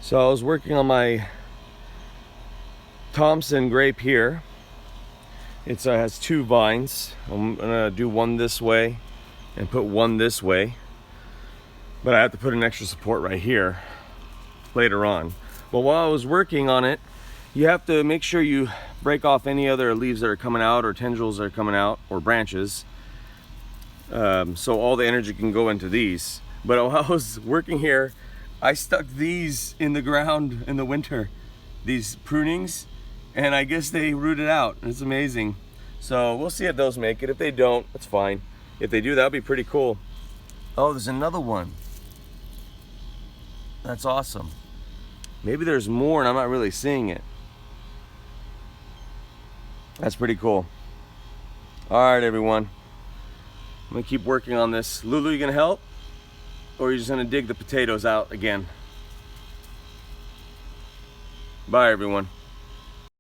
So I was working on my Thompson grape here. It has two vines. I'm gonna do one this way and put one this way, but I have to put an extra support right here later on. But while I was working on it, you have to make sure you break off any other leaves that are coming out or tendrils that are coming out or branches, so all the energy can go into these. But while I was working here, I stuck these in the ground in the winter, these prunings, and I guess they rooted out. It's amazing. So we'll see if those make it. If they don't, that's fine. If they do, that'll be pretty cool. Oh, there's another one. That's awesome. Maybe there's more and I'm not really seeing it. That's pretty cool. All right, everyone. I'm gonna keep working on this. Lulu, you gonna help? Or are you just gonna dig the potatoes out again? Bye, everyone.